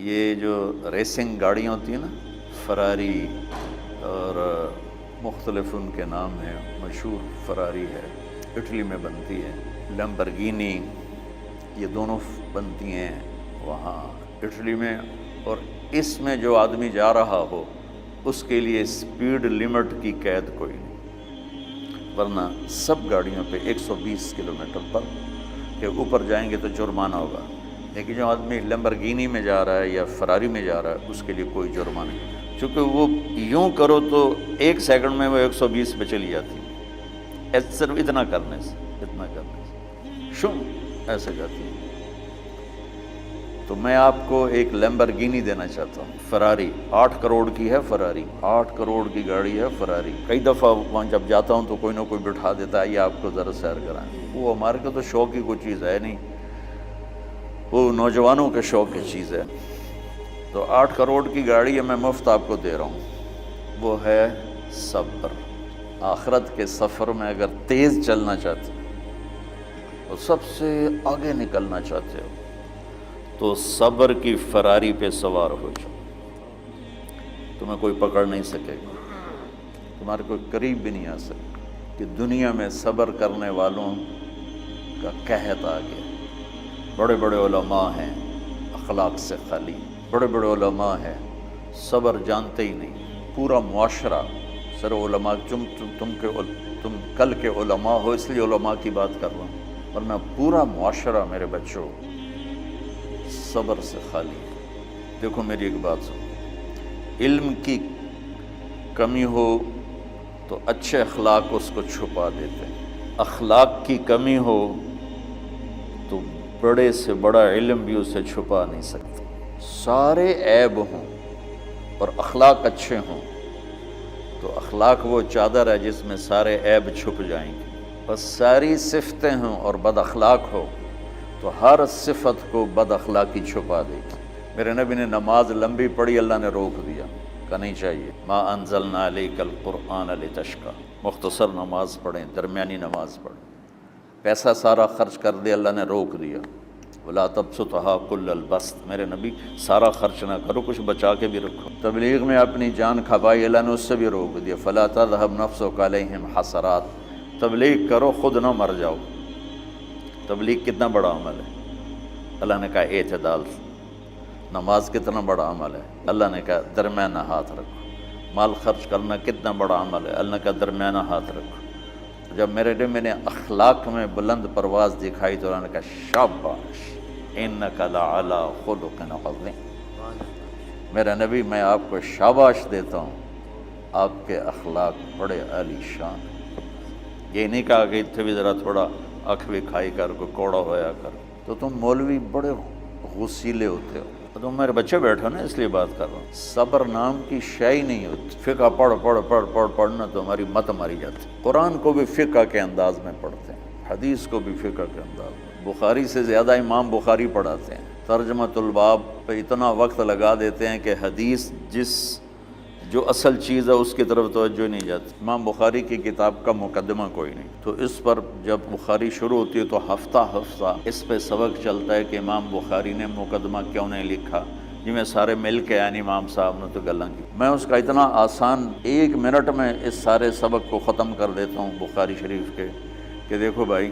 یہ جو ریسنگ گاڑیاں ہوتی ہیں نا، فراری اور مختلف ان کے نام ہیں، مشہور فراری ہے، اٹلی میں بنتی ہے، لمبرگینی، یہ دونوں بنتی ہیں وہاں اٹلی میں۔ اور اس میں جو آدمی جا رہا ہو اس کے لیے سپیڈ لمٹ کی قید کوئی نہیں، ورنہ سب گاڑیوں پہ 120 کلومیٹر پر کہ اوپر جائیں گے تو جرمانہ ہوگا، لیکن جو آدمی لمبرگینی میں جا رہا ہے یا فراری میں جا رہا ہے اس کے لیے کوئی جرمانہ نہیں، چونکہ وہ یوں کرو تو 1 سیکنڈ میں وہ 120 پہ چلی جاتی ہے، صرف اتنا کرنے سے شم ایسے جاتی ہے۔ تو میں آپ کو ایک لیمبرگینی دینا چاہتا ہوں، فراری 8 کروڑ کی ہے، فراری 8 کروڑ کی گاڑی ہے فراری۔ کئی دفعہ وہاں جب جاتا ہوں تو کوئی نہ کوئی بٹھا دیتا ہے، یہ آپ کو ذرا سیر کرائیں، وہ ہمارے کو تو شوق کی کوئی چیز ہے نہیں، وہ نوجوانوں کے شوق کی چیز ہے۔ تو 8 کروڑ کی گاڑی ہے، میں مفت آپ کو دے رہا ہوں، وہ ہے صبر۔ آخرت کے سفر میں اگر تیز چلنا چاہتے اور سب سے آگے نکلنا چاہتے ہو تو صبر کی فراری پہ سوار ہو جاؤ، تمہیں کوئی پکڑ نہیں سکے گا، تمہارے کوئی قریب بھی نہیں آ سکے، کہ دنیا میں صبر کرنے والوں کا قحط آ گیا۔ بڑے بڑے علماء ہیں اخلاق سے خالی، بڑے بڑے علماء ہیں صبر جانتے ہی نہیں، پورا معاشرہ سر علماء، تم کل کے علماء ہو اس لیے علماء کی بات کر رہا ہوں، ورنہ پورا معاشرہ میرے بچوں صبر سے خالی۔ دیکھو میری ایک بات سنو، علم کی کمی ہو تو اچھے اخلاق اس کو چھپا دیتے ہیں، اخلاق کی کمی ہو تو بڑے سے بڑا علم بھی اسے چھپا نہیں سکتا۔ سارے عیب ہوں اور اخلاق اچھے ہوں تو اخلاق وہ چادر ہے جس میں سارے عیب چھپ جائیں گے، بس ساری صفتیں ہوں اور بد اخلاق ہو تو ہر صفت کو بد اخلاقی چھپا دے گی۔ میرے نبی نے نماز لمبی پڑھی، اللہ نے روک دیا، کہ نہیں چاہیے، ما انزلنا علیک القرآن لتشقی، مختصر نماز پڑھیں، درمیانی نماز پڑھیں۔ پیسہ سارا خرچ کر دے، اللہ نے روک دیا، ولا تبسطها کل البسط، میرے نبی سارا خرچ نہ کرو، کچھ بچا کے بھی رکھو۔ تبلیغ میں اپنی جان کھپائی، اللہ نے اس سے بھی روک دیا، فلا تذهب نفسک علیہم حسرات، تبلیغ کرو خود نہ مر جاؤ۔ تبلیغ کتنا بڑا عمل ہے، اللہ نے کہا اعتدال۔ نماز کتنا بڑا عمل ہے، اللہ نے کہا درمیانہ ہاتھ رکھو۔ مال خرچ کرنا کتنا بڑا عمل ہے، اللہ نے کہا درمیانہ ہاتھ رکھو۔ جب میرے نے اخلاق میں بلند پرواز دکھائی تو اللہ نے کہا شاباش انک لعلی خلق عظیم، میرا نبی میں آپ کو شاباش دیتا ہوں، آپ کے اخلاق بڑے عالی شان ہیں۔ یہ نہیں کہا کہ اتنے بھی ذرا تھوڑا اکھ بھی کھائی کر کو کوڑا ہویا کر، تو تم مولوی بڑے غسیلے ہوتے ہو، تم میرے بچے بیٹھو نا اس لیے بات کر رہا ہوں۔ صبر نام کی شے ہی نہیں ہوتی، فقہ پڑھنا تو ہماری مت ماری جاتی۔ قرآن کو بھی فقہ کے انداز میں پڑھتے ہیں، حدیث کو بھی فقہ کے انداز میں، بخاری سے زیادہ امام بخاری پڑھاتے ہیں، ترجمۃ الباب پہ اتنا وقت لگا دیتے ہیں کہ حدیث جو اصل چیز ہے اس کی طرف توجہ نہیں جاتی۔ امام بخاری کی کتاب کا مقدمہ کوئی نہیں، تو اس پر جب بخاری شروع ہوتی ہے تو ہفتہ اس پہ سبق چلتا ہے کہ امام بخاری نے مقدمہ کیوں نہیں لکھا، جی میں سارے مل کے یعنی امام صاحب نے تو گلاں کی۔ میں اس کا اتنا آسان 1 منٹ میں اس سارے سبق کو ختم کر دیتا ہوں بخاری شریف کے، کہ دیکھو بھائی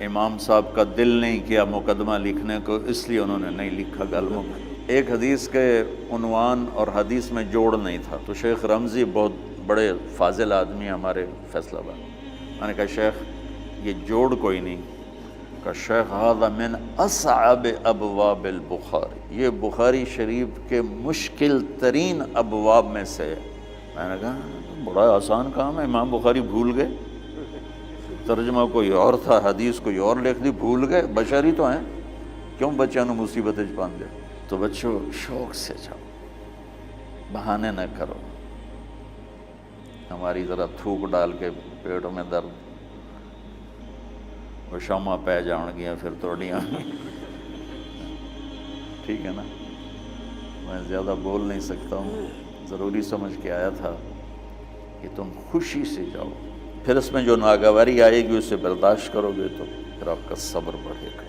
امام صاحب کا دل نہیں کیا مقدمہ لکھنے کو، اس لیے انہوں نے نہیں لکھا گلموں میں۔ ایک حدیث کے عنوان اور حدیث میں جوڑ نہیں تھا، تو شیخ رمزی بہت بڑے فاضل آدمی ہمارے فیصل آباد، میں نے کہا شیخ یہ جوڑ کوئی نہیں، کہ شیخ ھذا من اصعب ابواب البخاری، یہ بخاری شریف کے مشکل ترین ابواب میں سے ہے۔ میں نے کہا بڑا آسان کام ہے، امام بخاری بھول گئے، ترجمہ کوئی اور تھا، حدیث کوئی اور لکھ دی، بھول گئے، بشر ہی تو ہیں، کیوں بچوں نے مصیبت پان دے۔ تو بچوں شوق سے جاؤ، بہانے نہ کرو، ہماری ذرا تھوک ڈال کے پیٹ میں درد، وہ شامہ پہ جان گیا پھر توڑیاں، ٹھیک ہے نا، میں زیادہ بول نہیں سکتا ہوں، ضروری سمجھ کے آیا تھا کہ تم خوشی سے جاؤ، پھر اس میں جو ناگواری آئے گی اسے برداشت کرو گے تو پھر آپ کا صبر بڑھے گا۔